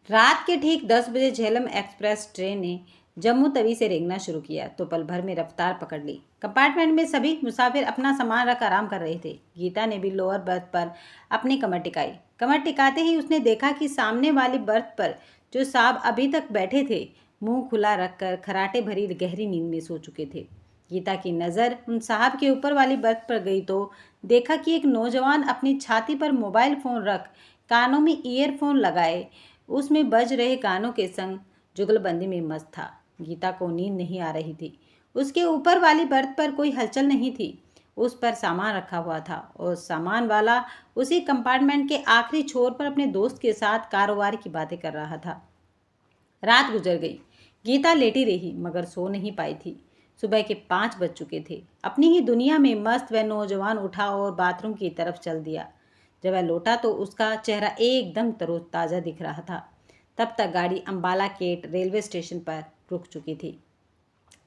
रात के ठीक 10 बजे झेलम एक्सप्रेस ट्रेन ने जम्मू तवी से रेंगना शुरू किया तो पल भर में रफ्तार पकड़ ली। कंपार्टमेंट में सभी मुसाफिर अपना सामान रख आराम कर रहे थे। गीता ने भी लोअर बर्थ पर अपनी कमर टिकाई। कमर टिकाते ही उसने देखा कि सामने वाली बर्थ पर जो साहब अभी तक बैठे थे, मुंह खुला रखकर खराटे भरी गहरी नींद में सो चुके थे। गीता की नज़र उन साहब के ऊपर वाली बर्थ पर गई तो देखा कि एक नौजवान अपनी छाती पर मोबाइल फ़ोन रख कानों में ईयरफोन लगाए उसमें बज रहे गानों के संग जुगलबंदी में मस्त था। गीता को नींद नहीं आ रही थी। उसके ऊपर वाली बर्थ पर कोई हलचल नहीं थी। उस पर सामान रखा हुआ था और सामान वाला उसी कंपार्टमेंट के आखिरी छोर पर अपने दोस्त के साथ कारोबार की बातें कर रहा था। रात गुजर गई। गीता लेटी रही मगर सो नहीं पाई थी। सुबह के 5 बज चुके थे। अपनी ही दुनिया में मस्त वह नौजवान उठा और बाथरूम की तरफ चल दिया। जब वह लौटा तो उसका चेहरा एकदम तरोताज़ा दिख रहा था। तब तक गाड़ी अंबाला गेट रेलवे स्टेशन पर रुक चुकी थी।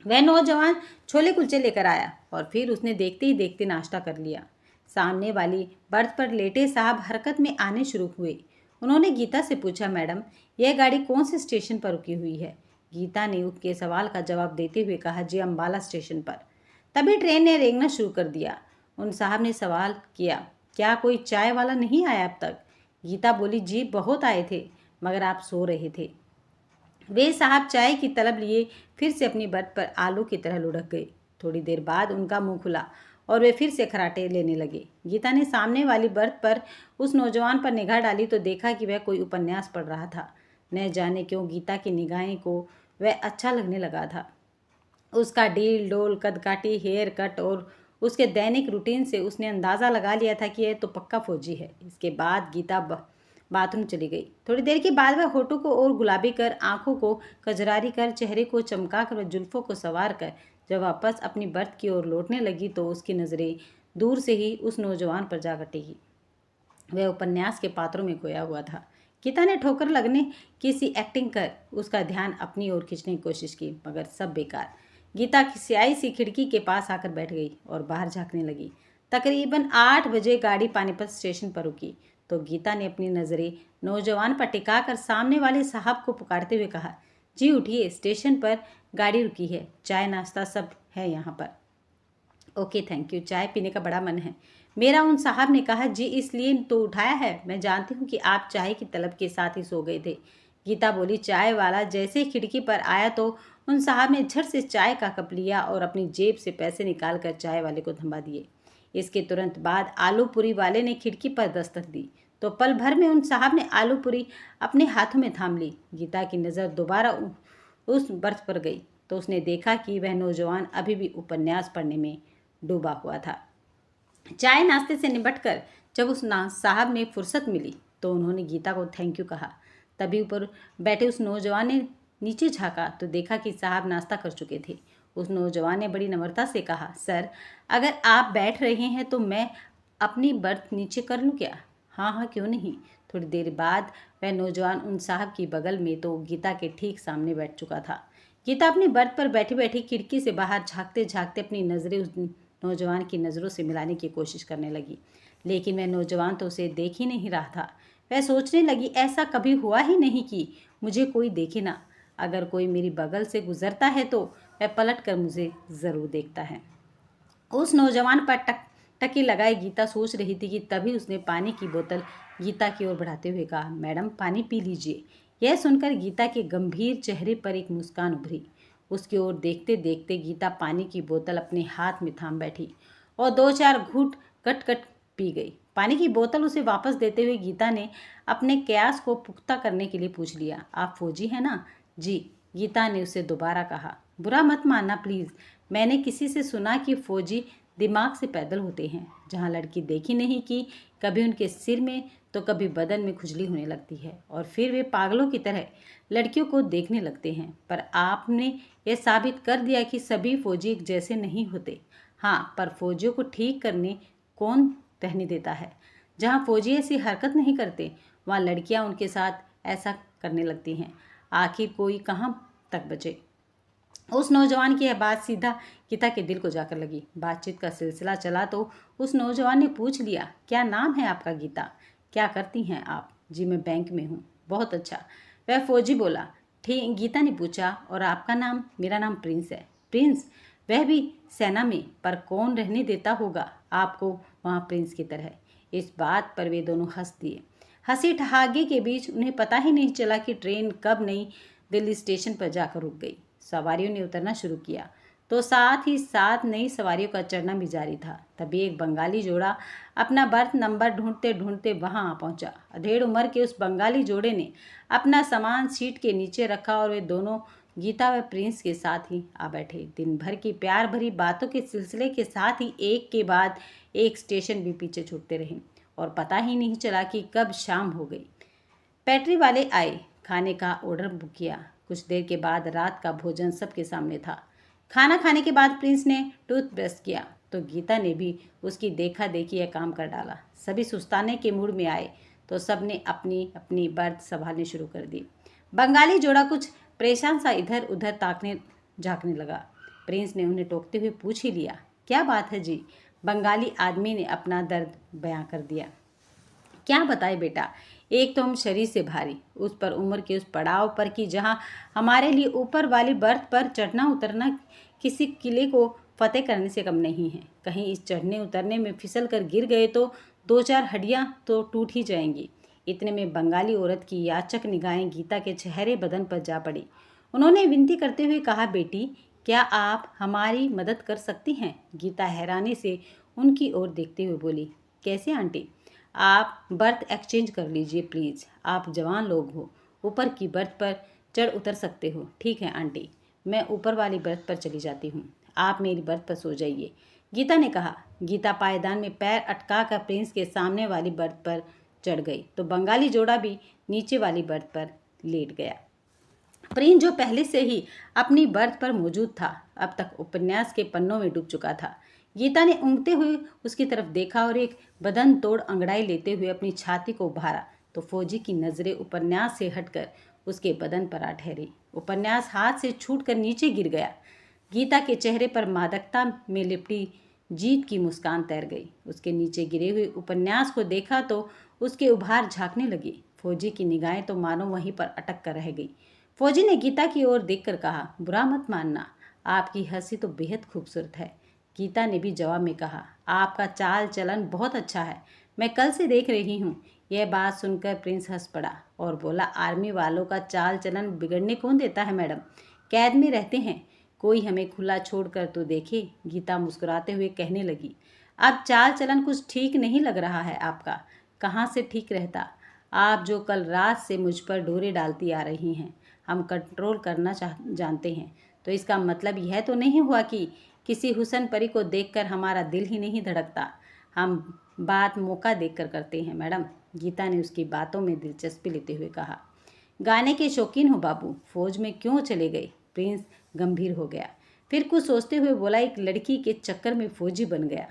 वह नौजवान छोले कुलचे लेकर आया और फिर उसने देखते ही देखते नाश्ता कर लिया। सामने वाली बर्थ पर लेटे साहब हरकत में आने शुरू हुए। उन्होंने गीता से पूछा, मैडम, यह गाड़ी कौन से स्टेशन पर रुकी हुई है? गीता ने उसके सवाल का जवाब देते हुए कहा, जी अंबाला स्टेशन पर। तभी ट्रेन ने रेंगना शुरू कर दिया। उन साहब ने सवाल किया, क्या कोई चाय वाला नहीं आया अब तक? गीता बोली, जी बहुत आए थे मगर आप सो रहे थे। वे साहब चाय की तलब लिए फिर से अपनी बर्थ पर आलू की तरह लुढ़क गए। थोड़ी देर बाद उनका मुंह खुला और वे फिर से खराटे लेने लगे। गीता ने सामने वाली बर्थ पर उस नौजवान पर निगाह डाली तो देखा कि वह कोई उपन्यास पढ़ रहा था। न जाने क्यों गीता की निगाहें को वह अच्छा लगने लगा था। उसका डील डोल कदकाठी हेयर कट और उसके दैनिक रूटीन से उसने अंदाज़ा लगा लिया था कि यह तो पक्का फौजी है। इसके बाद गीता बाथरूम चली गई। थोड़ी देर के बाद वह होठों को और गुलाबी कर, आंखों को कजरारी कर, चेहरे को चमका कर, जुल्फों को संवार कर जब वापस अपनी बर्थ की ओर लौटने लगी तो उसकी नज़रें दूर से ही उस नौजवान पर जा कटेगी। वह उपन्यास के पात्रों में खोया हुआ था। गीता ने ठोकर लगने की सी एक्टिंग कर उसका ध्यान अपनी ओर खींचने की कोशिश की मगर सब बेकार। गीता की स्याही सी खिड़की के पास आकर बैठ गई और बाहर झांकने लगी। तकरीबन 8 बजे गाड़ी पानीपत स्टेशन पर रुकी तो गीता ने अपनी नज़रें नौजवान पर टिकाकर सामने वाले साहब को पुकारते हुए कहा, जी उठिए, स्टेशन पर गाड़ी रुकी है, चाय नाश्ता सब है यहाँ पर। ओके थैंक यू, चाय पीने का बड़ा मन है मेरा, उन साहब ने कहा। जी इसलिए तो उठाया है, मैं जानती हूँ कि आप चाय की तलब के साथ ही सो गए थे। गीता बोली। चाय वाला जैसे ही खिड़की पर आया तो उन साहब ने झट से चाय का कप लिया और अपनी जेब से पैसे निकाल कर चाय वाले को थमा दिए। इसके तुरंत बाद आलू पूरी वाले ने खिड़की पर दस्तक दी तो पल भर में उन साहब ने आलू पूरी अपने हाथों में थाम ली। गीता की नज़र दोबारा उस बर्थ पर गई तो उसने देखा कि वह नौजवान अभी भी उपन्यास पढ़ने में डूबा हुआ था। चाय नाश्ते से निपटकर जब उस साहब ने फुर्सत मिली तो उन्होंने गीता को थैंक यू कहा। तभी ऊपर बैठे उस नौजवान ने नीचे झांका तो देखा कि साहब नाश्ता कर चुके थे। उस नौजवान ने बड़ी नम्रता से कहा, सर अगर आप बैठ रहे हैं तो मैं अपनी बर्थ नीचे कर लूँ क्या? हाँ हाँ क्यों नहीं। थोड़ी देर बाद वह नौजवान उन साहब की बगल में तो गीता के ठीक सामने बैठ चुका था। गीता अपनी बर्थ पर बैठी बैठी खिड़की से बाहर झांकते झांकते अपनी नज़रें उस नौजवान की नज़रों से मिलाने की कोशिश करने लगी, लेकिन वह नौजवान तो उसे देख ही नहीं रहा था। वह सोचने लगी, ऐसा कभी हुआ ही नहीं कि मुझे कोई देखे ना। अगर कोई मेरी बगल से गुजरता है तो वह पलट कर मुझे ज़रूर देखता है। उस नौजवान पर टकी लगाए गीता सोच रही थी कि तभी उसने पानी की बोतल गीता की ओर बढ़ाते हुए कहा, मैडम पानी पी लीजिए। यह सुनकर गीता के गंभीर चेहरे पर एक मुस्कान उभरी। उसकी ओर देखते देखते गीता पानी की बोतल अपने हाथ में थाम बैठी और 2-4 घूंट कट कट पी गई। पानी की बोतल उसे वापस देते हुए गीता ने अपने कयास को पुख्ता करने के लिए पूछ लिया, आप फौजी हैं ना? जी, गीता ने उसे दोबारा कहा। बुरा मत मानना प्लीज़, मैंने किसी से सुना कि फौजी दिमाग से पैदल होते हैं। जहाँ लड़की देखी नहीं कि कभी उनके सिर में तो कभी बदन में खुजली होने लगती है और फिर वे पागलों की तरह लड़कियों को देखने लगते हैं। पर आपने यह साबित कर दिया कि सभी फौजी एक जैसे नहीं होते। हाँ, पर फौजियों को ठीक करने कौन रहने देता है? जहाँ फौजी ऐसी हरकत नहीं करते वहाँ लड़कियाँ उनके साथ ऐसा करने लगती हैं। आखिर कोई कहाँ तक बचे? उस नौजवान की यह बात सीधा गीता के दिल को जाकर लगी। बातचीत का सिलसिला चला तो उस नौजवान ने पूछ लिया, क्या नाम है आपका? गीता। क्या करती हैं आप? जी मैं बैंक में हूँ। बहुत अच्छा, वह फौजी बोला। ठीक, गीता ने पूछा, और आपका नाम? मेरा नाम प्रिंस है। प्रिंस? वह भी सेना में? पर कौन रहने देता होगा आपको वहाँ प्रिंस की तरह? इस बात पर वे दोनों हंस दिए। हंसी ठहाके के बीच उन्हें पता ही नहीं चला कि ट्रेन कब नई दिल्ली स्टेशन पर जाकर रुक गई। सवारियों ने उतरना शुरू किया तो साथ ही साथ नई सवारियों का चढ़ना भी जारी था। तभी एक बंगाली जोड़ा अपना बर्थ नंबर ढूंढते ढूंढते वहां आ पहुंचा। अधेड़ उम्र के उस बंगाली जोड़े ने अपना सामान सीट के नीचे रखा और वे दोनों गीता व प्रिंस के साथ ही आ बैठे। दिन भर की प्यार भरी बातों के सिलसिले के साथ ही एक के बाद एक स्टेशन भी पीछे छूटते रहे और पता ही नहीं चला कि कब शाम हो गई। पैट्री वाले आए, खाने का ऑर्डर बुक किया। कुछ देर के बाद रात का भोजन सबके सामने था। खाना खाने के बाद प्रिंस ने टूथब्रश किया तो गीता ने भी उसकी देखा देखी यह काम कर डाला। सभी सुस्ताने के मूड में आए तो सब ने अपनी अपनी बर्थ संभालनी शुरू कर दी। बंगाली जोड़ा कुछ परेशान सा इधर उधर ताकने झांकने लगा। प्रिंस ने उन्हें टोकते हुए पूछ ही लिया, क्या बात है जी? बंगाली आदमी ने अपना दर्द बयां कर दिया। क्या बताए बेटा, एक तो हम शरीर से भारी, उस पर उम्र के उस पड़ाव पर कि जहाँ हमारे लिए ऊपर वाली बर्थ पर चढ़ना उतरना किसी किले को फतेह करने से कम नहीं है। कहीं इस चढ़ने उतरने में फिसल कर गिर गए तो दो चार हड्डियाँ तो टूट ही जाएंगी। इतने में बंगाली औरत की याचक निगाहें गीता के चेहरे बदन पर जा पड़ी। उन्होंने विनती करते हुए कहा, बेटी क्या आप हमारी मदद कर सकती हैं? गीता हैरानी से उनकी ओर देखते हुए बोली, कैसे आंटी? आप बर्थ एक्सचेंज कर लीजिए प्लीज़। आप जवान लोग हो, ऊपर की बर्थ पर चढ़ उतर सकते हो। ठीक है आंटी, मैं ऊपर वाली बर्थ पर चली जाती हूँ, आप मेरी बर्थ पर सो जाइए, गीता ने कहा। गीता पायदान में पैर अटका कर प्रिंस के सामने वाली बर्थ पर चढ़ गई तो बंगाली जोड़ा भी नीचे वाली बर्थ पर लेट गया। प्रिंस जो पहले से ही अपनी बर्थ पर मौजूद था, अब तक उपन्यास के पन्नों में डूब चुका था। गीता ने ऊँघते हुए उसकी तरफ देखा और एक बदन तोड़ अंगड़ाई लेते हुए अपनी छाती को उभारा तो फौजी की नज़रें उपन्यास से हटकर उसके बदन पर आ ठहरी। उपन्यास हाथ से छूटकर नीचे गिर गया। गीता के चेहरे पर मादकता में लिपटी जीत की मुस्कान तैर गई। उसके नीचे गिरे हुए उपन्यास को देखा तो उसके उभार झांकने लगी। फौजी की निगाहें तो मानो वहीं पर अटक कर रह गई। फौजी ने गीता की ओर देखकर कहा, बुरा मत मानना, आपकी हंसी तो बेहद खूबसूरत है। गीता ने भी जवाब में कहा, आपका चाल चलन बहुत अच्छा है, मैं कल से देख रही हूँ। यह बात सुनकर प्रिंस हंस पड़ा और बोला, आर्मी वालों का चाल चलन बिगड़ने कौन देता है मैडम? कैद में रहते हैं, कोई हमें खुला छोड़कर तो देखे। गीता मुस्कुराते हुए कहने लगी, अब चाल चलन कुछ ठीक नहीं लग रहा है आपका। कहाँ से ठीक रहता? आप जो कल रात से मुझ पर डोरे डालती आ रही हैं, हम कंट्रोल करना जानते हैं, तो इसका मतलब यह तो नहीं हुआ कि किसी हुसन परी को देखकर हमारा दिल ही नहीं धड़कता। हम बात मौका देखकर करते हैं मैडम। गीता ने उसकी बातों में दिलचस्पी लेते हुए कहा, गाने के शौकीन हो बाबू, फौज में क्यों चले गए? प्रिंस गंभीर हो गया, फिर कुछ सोचते हुए बोला, एक लड़की के चक्कर में फौजी बन गया,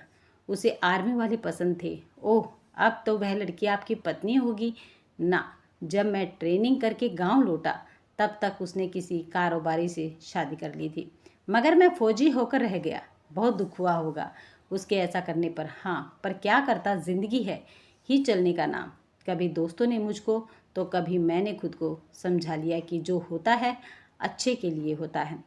उसे आर्मी वाले पसंद थे। ओह, अब तो वह लड़की आपकी पत्नी होगी ना? जब मैं ट्रेनिंग करके गांव लौटा तब तक उसने किसी कारोबारी से शादी कर ली थी, मगर मैं फौजी होकर रह गया। बहुत दुख हुआ होगा उसके ऐसा करने पर। हाँ, पर क्या करता, जिंदगी है ही चलने का नाम। कभी दोस्तों ने मुझको तो कभी मैंने खुद को समझा लिया कि जो होता है अच्छे के लिए होता है।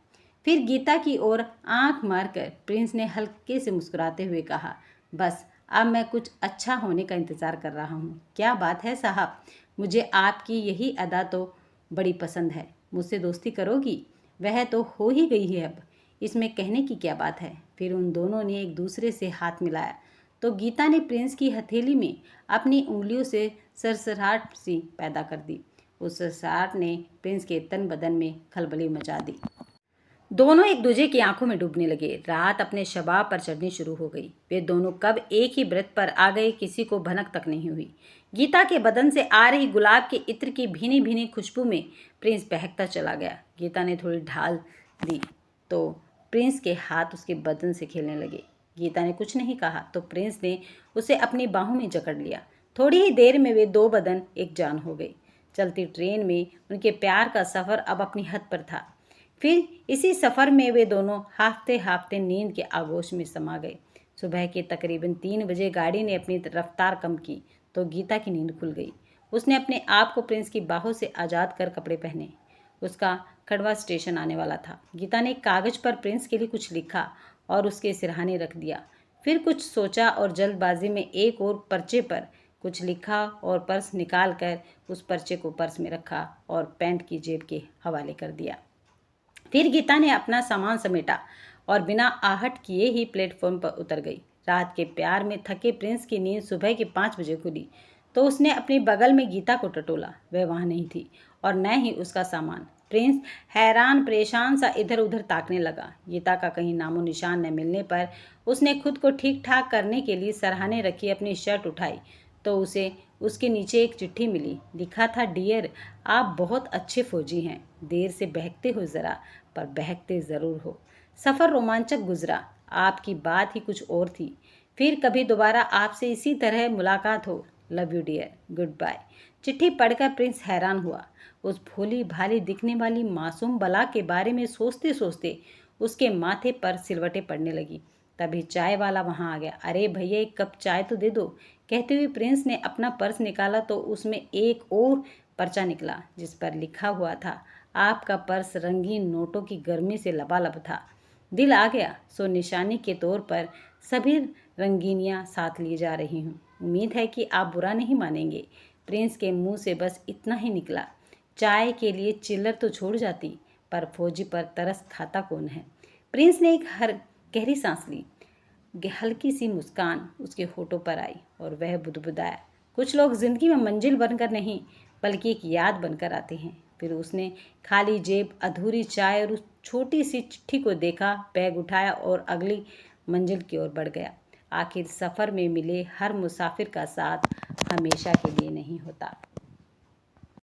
फिर गीता की ओर आंख मारकर प्रिंस ने हल्के से मुस्कुराते हुए कहा, बस अब मैं कुछ अच्छा होने का इंतज़ार कर रहा हूँ। क्या बात है साहब, मुझे आपकी यही अदा तो बड़ी पसंद है। मुझसे दोस्ती करोगी? वह तो हो ही गई है, अब इसमें कहने की क्या बात है? फिर उन दोनों ने एक दूसरे से हाथ मिलाया तो गीता ने प्रिंस की हथेली में अपनी उंगलियों से सरसराहट सी पैदा कर दी। उस सरसराहट ने प्रिंस के तन बदन में खलबली मचा दी। दोनों एक दूसरे की आंखों में डूबने लगे। रात अपने शबाब पर चढ़नी शुरू हो गई। वे दोनों कब एक ही व्रत पर आ गए किसी को भनक तक नहीं हुई। गीता के बदन से आ रही गुलाब के इत्र की भीनी भीनी खुशबू में प्रिंस बहकता चला गया। गीता ने थोड़ी ढाल दी तो प्रिंस के हाथ उसके बदन से खेलने लगे। गीता ने कुछ नहीं कहा तो प्रिंस ने उसे अपनी बाहों में जकड़ लिया। थोड़ी ही देर में वे दो बदन एक जान हो गए। चलती ट्रेन में उनके प्यार का सफ़र अब अपनी हद पर था। फिर इसी सफ़र में वे दोनों हाफते हाफते नींद के आगोश में समा गए। सुबह के तकरीबन 3 बजे गाड़ी ने अपनी रफ्तार कम की तो गीता की नींद खुल गई। उसने अपने आप को प्रिंस की बाहों से आज़ाद कर कपड़े पहने। उसका खड़वा स्टेशन आने वाला था। गीता ने कागज पर प्रिंस के लिए कुछ लिखा और उसके सिरहाने रख दिया। फिर कुछ सोचा और जल्दबाजी में एक और पर्चे पर कुछ लिखा और पर्स निकाल कर उस पर्चे को पर्स में रखा और पैंट की जेब के हवाले कर दिया। फिर गीता ने अपना सामान समेटा और बिना आहट किए ही प्लेटफॉर्म पर उतर गई। रात के प्यार में थके प्रिंस की नींद सुबह के 5 बजे खुली तो उसने अपने बगल में गीता को टटोला। वह वहां नहीं थी और न ही उसका सामान। प्रिंस हैरान परेशान सा इधर उधर ताकने लगा। गीता का कहीं नामो निशान न मिलने पर उसने खुद को ठीक ठाक करने के लिए सरहाने रखी अपनी शर्ट उठाई तो उसे उसके नीचे एक चिट्ठी मिली। लिखा था, डियर, आप बहुत अच्छे फौजी हैं। देर से बहकते हो ज़रा, पर बहकते ज़रूर हो। सफ़र रोमांचक गुजरा। आपकी बात ही कुछ और थी। फिर कभी दोबारा आपसे इसी तरह मुलाकात हो। Love you dear, good bye. चिट्ठी पढ़कर प्रिंस हैरान हुआ। उस भोली भाली दिखने वाली मासूम बला के बारे में सोचते सोचते उसके माथे पर सिलवटें पड़ने लगी। तभी चाय वाला वहां आ गया। अरे भैया, एक कप चाय तो दे दो, कहते हुए प्रिंस ने अपना पर्स निकाला तो उसमें एक और पर्चा निकला जिस पर लिखा हुआ था, आपका पर्स रंगीन नोटों की गर्मी से लबालब था। दिल आ गया, सो निशानी के तौर पर सभी रंगीनियां साथ लिए जा रही हूँ। उम्मीद है कि आप बुरा नहीं मानेंगे। प्रिंस के मुंह से बस इतना ही निकला। चाय के लिए चिल्लर तो छोड़ जाती, पर फौजी पर तरस खाता कौन है। प्रिंस ने एक गहरी सांस ली। हल्की सी मुस्कान उसके होठों पर आई और वह बुदबुदाया, कुछ लोग जिंदगी में मंजिल बनकर नहीं बल्कि एक याद बनकर आते हैं। फिर उसने खाली जेब, अधूरी चाय और उस छोटी सी चिट्ठी को देखा, बैग उठाया और अगली मंजिल की ओर बढ़ गया। आखिर सफ़र में मिले हर मुसाफिर का साथ हमेशा के लिए नहीं होता।